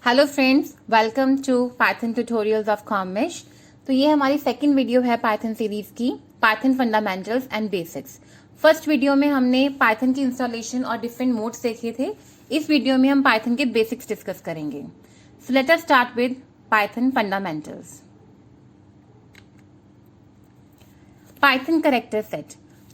Hello friends, welcome to python tutorials of कॉमिश। तो ये हमारी सेकंड वीडियो है पाइथन सीरीज की, python fundamentals and basics. First video में हमने पाइथन की इंस्टॉलेशन और डिफरेंट मोड्स देखे थे। इस वीडियो में हम पाइथन के बेसिक्स डिस्कस करेंगे। So let us start with Python fundamentals. Python character set.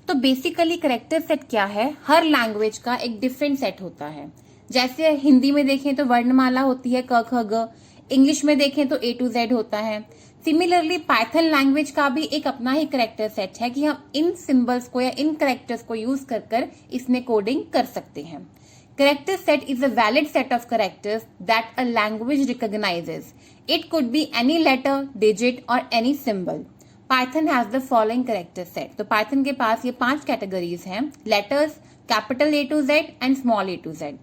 तो बेसिकली कैरेक्टर सेट क्या है? हर लैंग्वेज का एक डिफरेंट सेट होता है। जैसे हिंदी में देखें तो वर्णमाला होती है क ख ग, इंग्लिश में देखें तो A to Z होता है। सिमिलरली पाइथन लैंग्वेज का भी एक अपना ही कैरेक्टर सेट है कि हम इन सिंबल्स को या इन कैरेक्टर्स को यूज कर कर इसमें कोडिंग कर सकते हैं। Character set is a valid set of characters that a language recognizes. It could be any letter, digit or any symbol. Python has the following character set. तो Python के पास ये 5 कैटेगरीज हैं: letters, capital A to Z and small a to Z.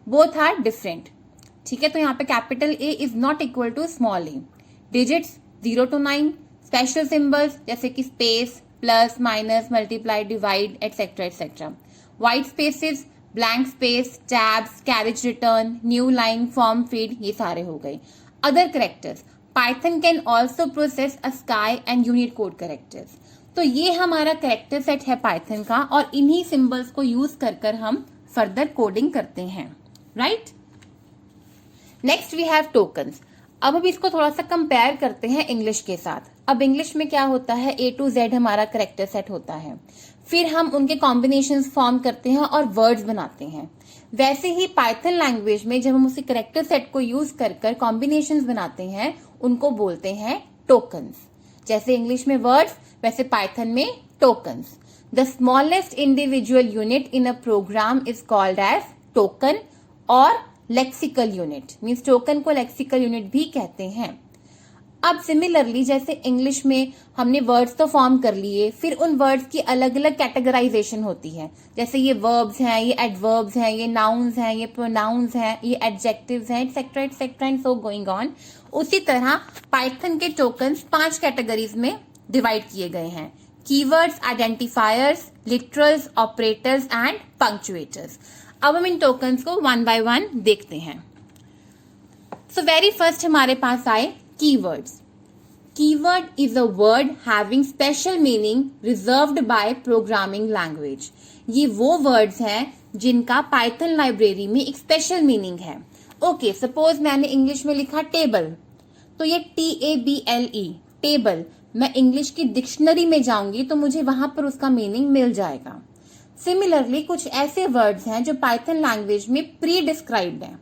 Both are different. ठीक है, तो यहाँ पे capital A is not equal to small a. Digits 0 to 9, special symbols जैसे कि space, plus, minus, multiply, divide, etc. etc. White spaces, blank space, tabs, carriage return, new line, form feed, ये सारे हो गए. Other characters. Python can also process ASCII and Unicode characters. तो ये हमारा character set है पाइथन का और इन्हीं सिंबल्स को यूज कर कर हम फर्दर कोडिंग करते हैं, right? Next we have tokens. अब हम इसको थोड़ा सा कंपेयर करते हैं इंग्लिश के साथ। अब इंग्लिश में क्या होता है, A to Z हमारा कैरेक्टर सेट होता है, फिर हम उनके कॉम्बिनेशंस फॉर्म करते हैं और वर्ड्स बनाते हैं। वैसे ही पाइथन लैंग्वेज में जब हम उसी कैरेक्टर सेट को यूज कर कर कॉम्बिनेशंस बनाते हैं उनको बोलते हैं टोकन्स। जैसे इंग्लिश में वर्ड्स, वैसे पाइथन में tokens. The smallest individual unit in a program is called as token or lexical unit. Means token को लेक्सिकल यूनिट भी कहते हैं। अब सिमिलरली जैसे इंग्लिश में हमने वर्ड्स तो फॉर्म कर लिए, फिर उन वर्ड्स की अलग अलग कैटेगराइजेशन होती है। जैसे ये वर्ब्स हैं, ये एडवर्ब्स हैं, ये नाउन्स हैं, ये प्रोनाउंस हैं, ये एडजेक्टिव्स हैं, etcetera etcetera and so going on. उसी तरह पाइथन के टोकन्स 5 कैटेगरीज में डिवाइड किए गए हैं: keywords, identifiers, literals, operators and punctuators. अब हम इन टोकन्स को वन बाय वन देखते हैं। सो वेरी फर्स्ट हमारे पास आए keywords. Keyword is a word having special meaning reserved by programming language. ये वो वर्ड्स हैं जिनका पाइथन लाइब्रेरी में एक स्पेशल मीनिंग है। ओके, सपोज मैंने इंग्लिश में लिखा टेबल, तो ये TABLE टेबल, मैं इंग्लिश की डिक्शनरी में जाऊंगी तो मुझे वहां पर उसका मीनिंग मिल जाएगा। सिमिलरली कुछ ऐसे वर्ड्स हैं जो पाइथन लैंग्वेज में प्री डिस्क्राइब्ड हैं,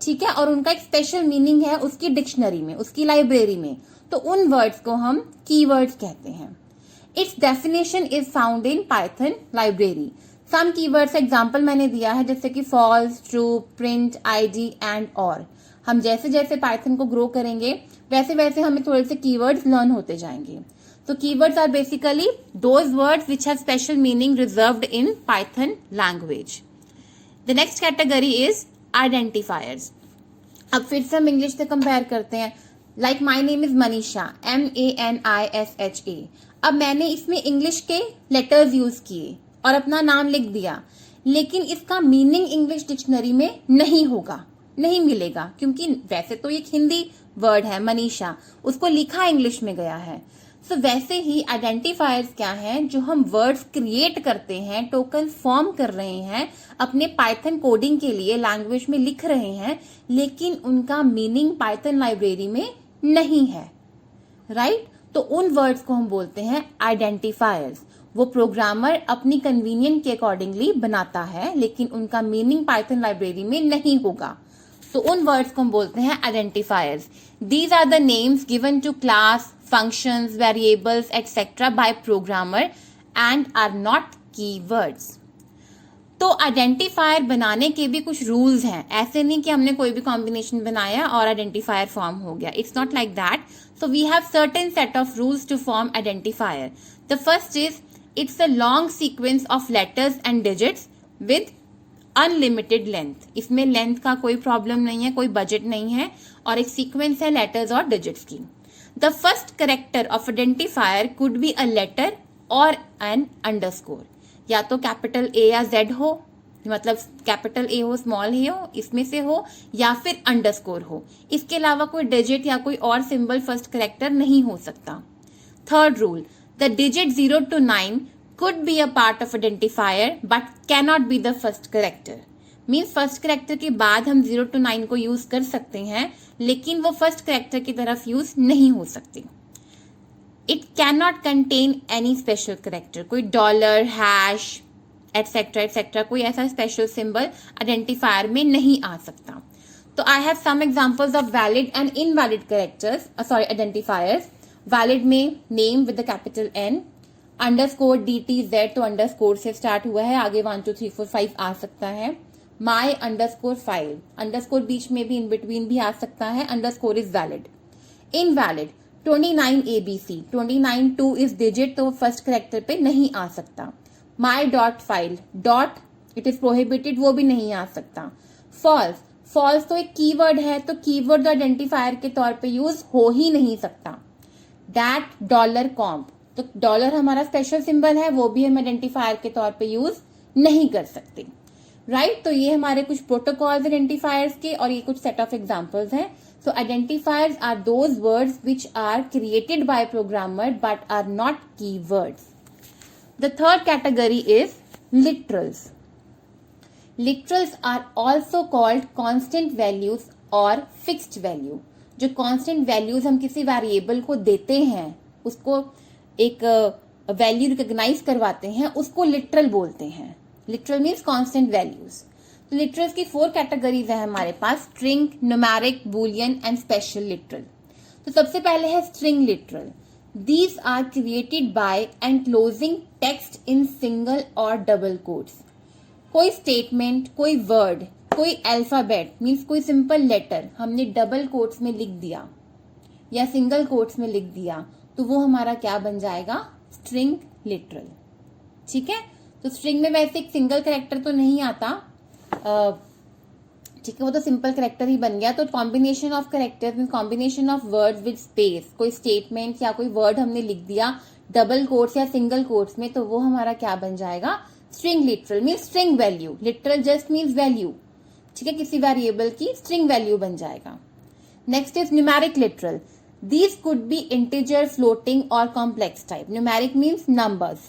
ठीक है, और उनका एक स्पेशल मीनिंग है उसकी डिक्शनरी में, उसकी लाइब्रेरी में, तो उन वर्ड्स को हम कीवर्ड्स कहते हैं। It's definition is found in Python library. Some keywords example मैंने दिया है जैसे कि false, true, print, id and or. हम जैसे जैसे पाइथन को ग्रो करेंगे वैसे वैसे हमें थोड़े से कीवर्ड्स लर्न होते जाएंगे। So keywords are basically those words which have special meaning reserved in Python language. The next category is identifiers. अब फिर से हम इंग्लिश से कंपेयर करते हैं। Like my name is Manisha, MANISHA. अब मैंने इसमें इंग्लिश के लेटर्स यूज किए और अपना नाम लिख दिया, लेकिन इसका मीनिंग इंग्लिश डिक्शनरी में नहीं होगा, नहीं मिलेगा, क्योंकि वैसे तो एक हिंदी वर्ड है मनीषा, उसको लिखा इंग्लिश में गया है। सो वैसे ही आइडेंटिफायर्स क्या हैं, जो हम वर्ड्स क्रिएट करते हैं, टोकन फॉर्म कर रहे हैं, अपने पाइथन कोडिंग के लिए लैंग्वेज में लिख रहे हैं, लेकिन उनका मीनिंग पाइथन लाइब्रेरी में नहीं है, राइट? तो उन वर्ड्स को हम बोलते हैं आइडेंटिफायर्स। वो प्रोग्रामर अपनी कन्वीनियंट के अकॉर्डिंगली बनाता है, लेकिन उनका मीनिंग पाइथन लाइब्रेरी में नहीं होगा, तो उन वर्ड्स को हम बोलते हैं identifiers. These are the names given to class, functions, variables, etc. by programmer and are not keywords. तो आइडेंटिफायर बनाने के भी कुछ रूल्स हैं। ऐसे नहीं कि हमने कोई भी कॉम्बिनेशन बनाया और आइडेंटिफायर फॉर्म हो गया। It's not like that. So we have certain set of rules to form identifier. The first is it's a long sequence of letters and digits with unlimited length. इसमें length का कोई problem नहीं है, कोई budget नहीं है, और एक सीक्वेंस है लेटर्स और डिजिट्स की। The first character of identifier could be a letter or an underscore. या तो कैपिटल A या Z हो, मतलब कैपिटल ए हो, स्मॉल ए हो, इसमें से हो, या फिर अंडरस्कोर हो। इसके अलावा कोई डिजिट या कोई और सिंबल फर्स्ट कैरेक्टर नहीं हो सकता। Third rule, the digit 0 to 9 could be a part of identifier but cannot be the first character। Means first character के बाद हम 0 to 9 को यूज कर सकते हैं, लेकिन वो फर्स्ट कैरेक्टर की तरफ यूज नहीं हो सकती। It can not contain any special character, कोई डॉलर, हैश एटसेट्रा एटसेट्रा, कोई ऐसा स्पेशल सिंबल आइडेंटिफायर में नहीं आ सकता। तो I have some examples of valid and invalid characters, sorry identifiers. Valid में name with the capital N, underscore DTZ, तो अंडरस्कोर से स्टार्ट हुआ है, आगे 1 2 3 4 5 आ सकता है। माई अंडरस्कोर फाइल, अंडरस्कोर बीच में भी इन बिटवीन भी आ सकता है, underscore is valid. Invalid 29 ABC, 29 2 is digit, तो फर्स्ट कैरेक्टर पे नहीं आ सकता। माई dot file, dot it is prohibited, वो भी नहीं आ सकता। फॉल्स, फॉल्स तो एक कीवर्ड है, तो कीवर्ड आइडेंटिफायर के तौर पे यूज हो ही नहीं सकता। दैट डॉलर कॉम्प, तो डॉलर हमारा स्पेशल सिंबल है, वो भी हम आइडेंटिफायर के तौर पे यूज नहीं कर सकते। राइट, तो ये हमारे कुछ प्रोटोकॉल्स आइडेंटिफायर्स के, और ये कुछ सेट ऑफ एग्जांपल्स हैं। So identifiers are those words which are created by programmer but are not keywords. The third category is literals. Literals are also called constant values or fixed value. जो constant values हम किसी variable को देते हैं, उसको एक value recognise करवाते हैं, उसको लिटरल बोलते हैं। Literal means constant values. तो लिटरल्स की 4 कैटेगरीज है हमारे पास, string, numeric, boolean and special literal. तो सबसे पहले है string literal. These are created by enclosing text in single or double quotes. कोई स्टेटमेंट, कोई वर्ड, कोई अल्फाबेट मीन्स कोई सिंपल लेटर हमने डबल कोट्स में लिख दिया या सिंगल कोट्स में लिख दिया, तो वो हमारा क्या बन जाएगा? String literal. ठीक है, तो स्ट्रिंग में वैसे एक सिंगल कैरेक्टर तो नहीं आता, ठीक है, वो तो सिंपल कैरेक्टर ही बन गया। तो combination of characters mean combination of words with space, कोई स्टेटमेंट या कोई वर्ड हमने लिख दिया डबल कोट्स या सिंगल कोट्स में, तो वो हमारा क्या बन जाएगा? String literal mean string value. Literal just means value, ठीक है, किसी वेरिएबल की स्ट्रिंग वैल्यू बन जाएगा। Next is numeric literal. These could be integer, floating or complex type. Numeric means numbers.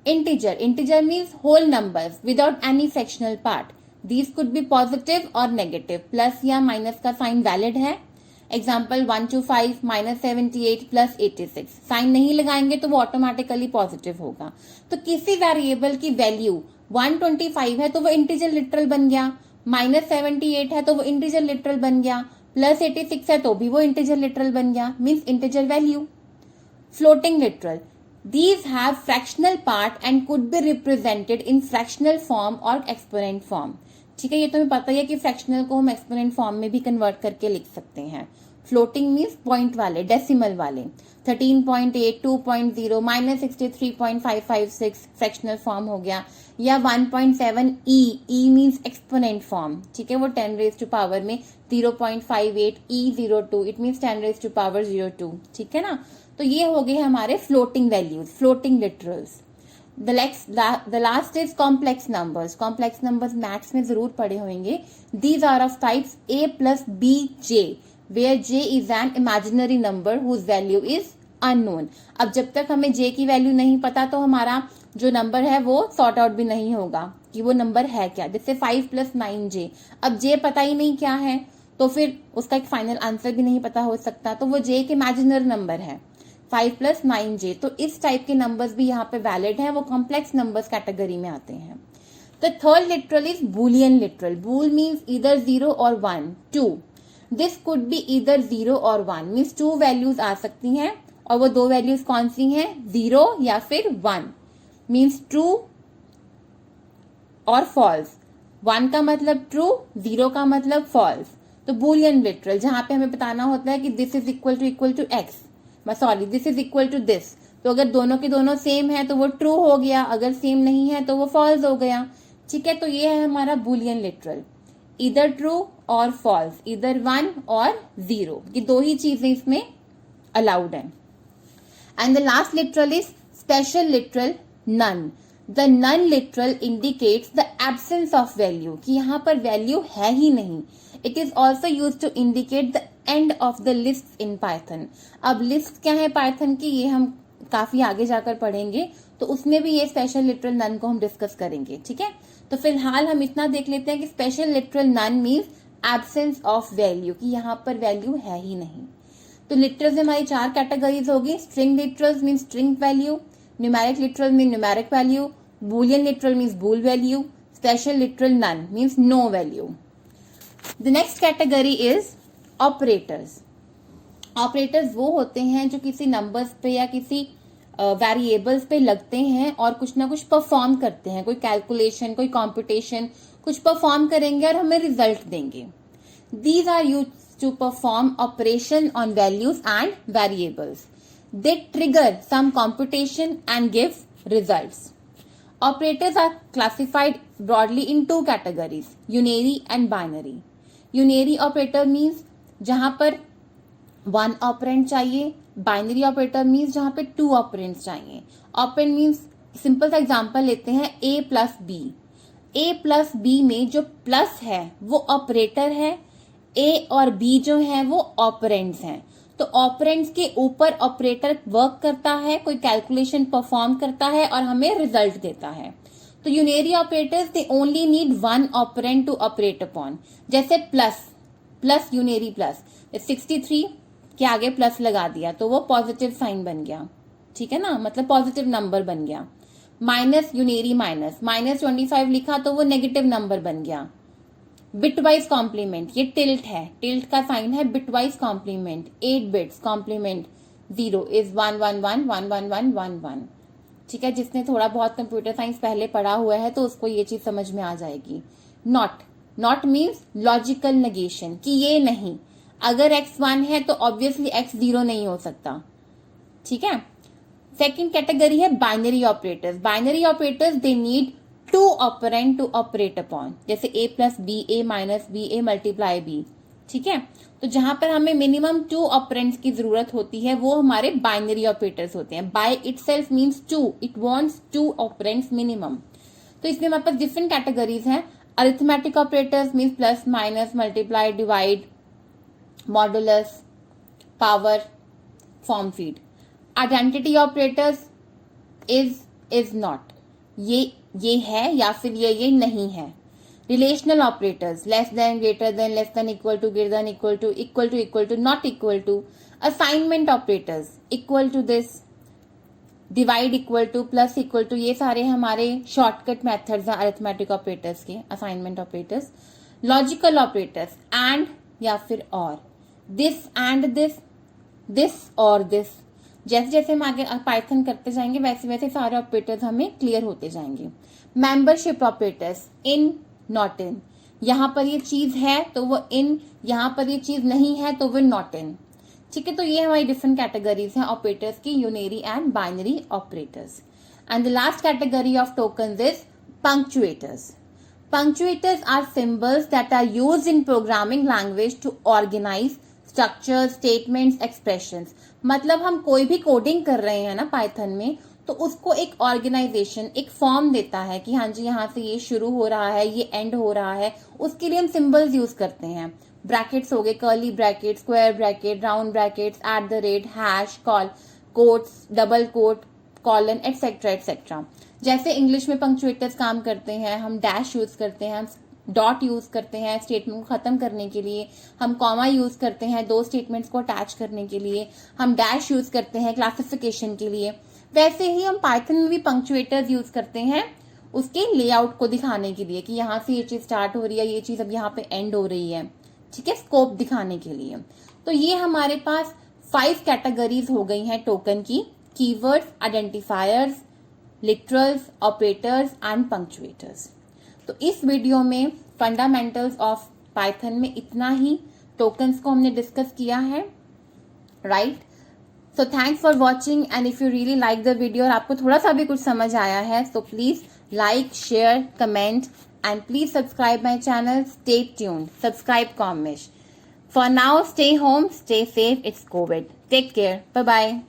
Integer, integer means whole numbers without any fractional part. These could be positive or negative. Plus या minus का sign valid है। Example 125 minus 78 plus 86. Sign नहीं लगाएंगे तो वो automatically positive होगा। तो किसी वेरिएबल की वैल्यू 125 है तो वो integer literal बन गया, minus 78 है तो वो integer literal बन गया, प्लस 86 है तो भी वो इंटीजर लिटरल बन गया, means integer value. Floating literal, these have fractional part and could be represented in fractional form और एक्सपोनेंट फॉर्म। ठीक है, ये तुम्हें पता ही है कि फ्रैक्शनल को हम एक्सपोनेंट फॉर्म में भी कन्वर्ट करके लिख सकते हैं। फ्लोटिंग मीन्स पॉइंट वाले, डेसिमल वाले। 13.8, 2.0, -63.556 फ्रैक्शनल फॉर्म हो गया, या 1.7 ई मीन्स एक्सपोनेंट फॉर्म। ठीक है, वो 10 रेज टू पावर में 0.58 E02, it means 10 raise to power 02। ठीक है ना, तो ये हो गए हमारे floating values, floating literals. The last is complex numbers. Complex numbers maths में जरूर पढ़े होंगे। These are of types A plus B J, where J is an imaginary number whose value is unknown। अब जब तक हमें J की value नहीं पता तो हमारा जो नंबर है वो सॉर्ट आउट भी नहीं होगा कि वो नंबर है क्या। जैसे 5 + 9J, अब J पता ही नहीं क्या है तो फिर उसका एक फाइनल आंसर भी नहीं पता हो सकता, तो वो J एक इमेजिनरी नंबर है। 5 + 9J, तो इस टाइप के नंबर्स भी यहाँ पे वैलिड है, वो कॉम्प्लेक्स नंबर्स कैटेगरी में आते हैं। तो third literal is boolean literal. Bool means either 0 और 1, 2। दिस कुड बी ईदर 0 और 1 मीन्स 2 वैल्यूज आ सकती हैं, और वो 2 वैल्यूज कौन सी हैं? 0 या फिर 1 मीन्स ट्रू और फॉल्स। 1 का मतलब ट्रू, 0 का मतलब फॉल्स। तो बूलियन लिटरल जहां पे हमें बताना होता है कि this is equal to X, sorry this is equal to this, तो अगर दोनों के दोनों सेम है तो वो ट्रू हो गया, अगर सेम नहीं है तो वो फॉल्स हो गया। ठीक है, तो ये है हमारा बूलियन लिटरल, इधर ट्रू और फॉल्स, इधर 1 और 0, ये 2 ही चीजें इसमें अलाउड है। And the last literal is special literal, none. The none literal indicates the absence of value, कि यहाँ पर वैल्यू है ही नहीं. It is also use to indicate the end of the list in Python. अब लिस्ट क्या है पाइथन की, ये हम काफी आगे जाकर पढ़ेंगे, तो उसमें भी ये स्पेशल लिटरल नन को हम डिस्कस करेंगे. ठीक है, तो फिलहाल हम इतना देख लेते हैं कि special literal none means absence of value, कि यहाँ पर वैल्यू है ही नहीं. तो लिटरल्स में हमारी 4 कैटेगरीज होगी. String literals mean string value, numeric literal mean numeric value, boolean literal means bool value, special literal none means no value. The next category is operators. Operators वो होते हैं जो किसी नंबर्स पे या किसी वेरिएबल्स पे लगते हैं और कुछ ना कुछ परफॉर्म करते हैं, कोई कैलकुलेशन, कोई कॉम्पिटिशन, कुछ परफॉर्म करेंगे और हमें रिजल्ट देंगे. These are use to perform operation on values and variables. They trigger some competition and give results. Operators are classified broadly in 2 categories, unary and binary. Unary operator means जहां पर 1 operand चाहिए. Binary operator means जहां पे 2 operands चाहिए. Operand means, simple सा example लेते हैं, a plus B. a plus B में जो प्लस है वो ऑपरेटर है, a और b जो है वो ऑपरेंड्स हैं. तो ऑपरेंड्स के ऊपर ऑपरेटर वर्क करता है, कोई कैलकुलेशन परफॉर्म करता है और हमें रिजल्ट देता है. तो unary operators they only need 1 operand to operate upon. जैसे प्लस, प्लस यूनरी प्लस, 63 के आगे प्लस लगा दिया तो वो पॉजिटिव साइन बन गया. ठीक है ना, मतलब पॉजिटिव नंबर बन गया. माइनस यूनरी माइनस, -25 लिखा तो वो नेगेटिव नंबर बन गया. बिटवाइज कॉम्प्लीमेंट, ये टिल्ट है, टिल्ट का साइन है. Bitwise complement, 8 bits complement 0 is 1 1 1 1 1 1 1 1. ठीक है, जिसने थोड़ा बहुत कंप्यूटर साइंस पहले पढ़ा हुआ है तो उसको ये चीज समझ में आ जाएगी. Not, not means logical negation, कि ये नहीं, अगर x 1 है तो ऑब्वियसली x 0 नहीं हो सकता. ठीक है. सेकेंड कैटेगरी है binary operators. Binary operators they need 2 operand to operate upon. जैसे a plus B, a minus B, a multiply b. ठीक है, तो जहां पर हमें मिनिमम 2 ऑपरेंड्स की जरूरत होती है वो हमारे बाइनरी ऑपरेटर्स होते हैं. By itself means 2, it wants 2 operands minimum. तो इसमें हमारे पास डिफरेंट कैटेगरीज हैं. Arithmetic operators means plus, minus, multiply, divide, modulus, power, form feed. Identity operators is not, ये है या फिर ये नहीं है. Relational operators, less than, greater than, less than, equal to, greater than, equal to, equal to, not equal to. Assignment operators, equal to this, divide equal to, plus equal to, ये सारे हमारे शॉर्टकट मेथड्स हैं arithmetic operators के. Assignment operators. Logical operators, and या फिर और, this and this और this. जैसे जैसे हम आगे पाइथन करते जाएंगे वैसे वैसे सारे ऑपरेटर्स हमें क्लियर होते जाएंगे. Membership operators, in, not in. यहां पर ये चीज है तो वो इन, यहां पर ये चीज नहीं है तो वो नॉट इन. ठीक है, तो ये हमारी डिफरेंट कैटेगरीज हैं ऑपरेटर्स की, unary and binary operators. And the last category of tokens is punctuators. Punctuators are symbols that are used in programming language to organize structures, statements, expressions. मतलब हम कोई भी कोडिंग कर रहे हैं ना पाइथन में, तो उसको एक ऑर्गेनाइजेशन, एक फॉर्म देता है कि हाँ जी यहाँ से ये शुरू हो रहा है, ये एंड हो रहा है. उसके लिए हम सिंबल्स यूज करते हैं. ब्रैकेट्स हो गए, curly bracket, square bracket, round brackets, @ hash, call, quotes, double quote, colon, etcetera etcetera. जैसे इंग्लिश में पंक्चुएटर्स काम करते हैं, हम डैश यूज करते हैं, हम डॉट यूज करते हैं स्टेटमेंट को खत्म करने के लिए, हम कॉमा यूज करते हैं 2 स्टेटमेंट्स को अटैच करने के लिए, हम डैश यूज करते हैं क्लासिफिकेशन के लिए. वैसे ही हम पाइथन में भी पंक्चुएटर्स यूज करते हैं उसके लेआउट को दिखाने के लिए कि यहाँ से ये चीज स्टार्ट हो रही है, ये चीज अब यहाँ पे एंड हो रही है. ठीक है, स्कोप दिखाने के लिए. तो ये हमारे पास 5 कैटेगरीज हो गई हैं टोकन की: keywords, identifiers, literals, operators and punctuators. तो इस वीडियो में फंडामेंटल्स ऑफ पाइथन में इतना ही टोकन्स को हमने डिस्कस किया है, right. So thanks for watching, and if you really like the video और आपको थोड़ा सा भी कुछ समझ आया है तो please like, share, comment and please subscribe my channel. Stay tuned, subscribe कॉमिश. For now, stay home, stay safe. It's covid. Take care. Bye bye.